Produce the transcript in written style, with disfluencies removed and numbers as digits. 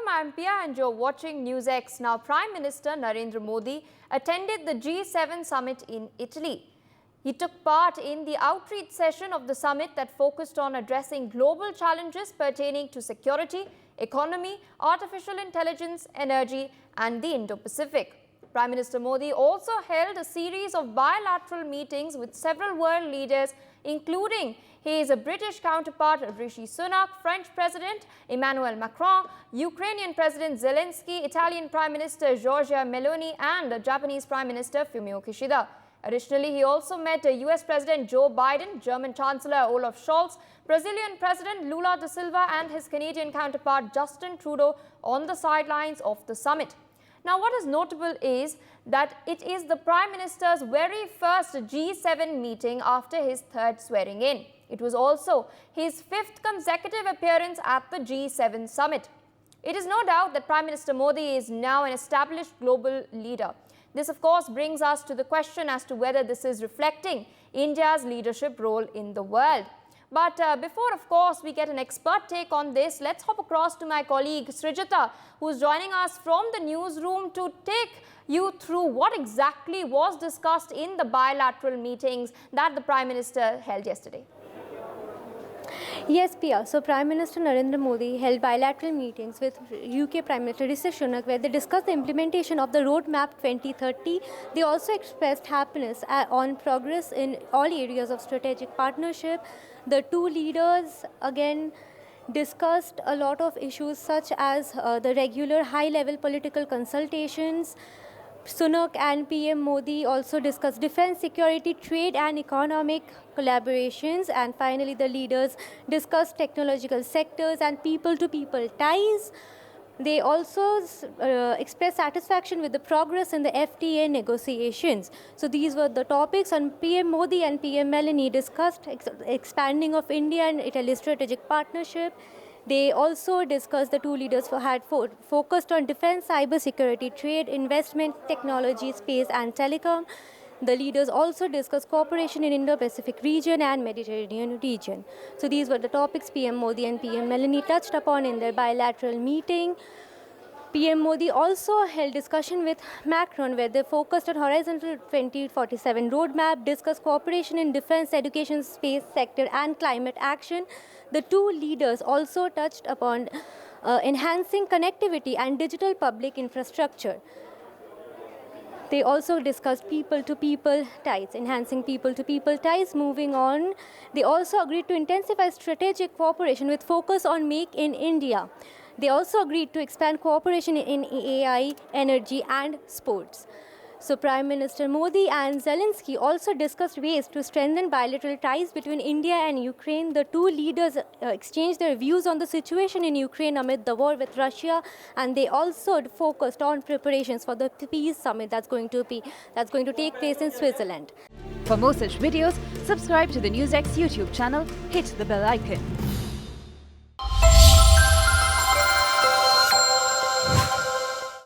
I'm Pia and you're watching NewsX. Now, Prime Minister Narendra Modi attended the G7 summit in Italy. He took part in the outreach session of the summit that focused on addressing global challenges pertaining to security, economy, artificial intelligence, energy and the Indo-Pacific. Prime Minister Modi also held a series of bilateral meetings with several world leaders, including his British counterpart Rishi Sunak, French President Emmanuel Macron, Ukrainian President Zelensky, Italian Prime Minister Giorgia Meloni and Japanese Prime Minister Fumio Kishida. Additionally, he also met US President Joe Biden, German Chancellor Olaf Scholz, Brazilian President Lula da Silva and his Canadian counterpart Justin Trudeau on the sidelines of the summit. Now, what is notable is that it is the Prime Minister's very first G7 meeting after his third swearing in. It was also his fifth consecutive appearance at the G7 summit. It is no doubt that Prime Minister Modi is now an established global leader. This, of course, brings us to the question as to whether this is reflecting India's leadership role in the world. But before, of course, we get an expert take on this, let's hop across to my colleague Srijata, who's joining us from the newsroom to take you through what exactly was discussed in the bilateral meetings that the Prime Minister held yesterday. Yes, Pia. So, Prime Minister Narendra Modi held bilateral meetings with UK Prime Minister Rishi Sunak, where they discussed the implementation of the Roadmap 2030. They also expressed happiness on progress in all areas of strategic partnership. The two leaders again discussed a lot of issues such as the regular high-level political consultations. Sunak and PM Modi also discussed defense, security, trade and economic collaborations. And finally, the leaders discussed technological sectors and people-to-people ties. They also expressed satisfaction with the progress in the FTA negotiations. So these were the topics, and PM Modi and PM Meloni discussed expanding of India and Italy's strategic partnership. They also discussed, the two leaders had focused on defense, cyber security, trade, investment, technology, space and telecom. The leaders also discussed cooperation in Indo-Pacific region and Mediterranean region. So these were the topics PM Modi and PM Meloni touched upon in their bilateral meeting. PM Modi also held discussion with Macron, where they focused on Horizontal 2047 roadmap, discussed cooperation in defense, education, space sector and climate action. The two leaders also touched upon enhancing connectivity and digital public infrastructure. They also discussed people-to-people ties, enhancing people-to-people ties. Moving on, they also agreed to intensify strategic cooperation with focus on Make in India. They also agreed to expand cooperation in AI, energy and sports. So Prime Minister Modi and Zelensky also discussed ways to strengthen bilateral ties between India and Ukraine. The two leaders exchanged their views on the situation in Ukraine amid the war with Russia, and they also focused on preparations for the peace summit that's going to take place in Switzerland. For more such videos, subscribe to the NewsX YouTube channel, hit the bell icon.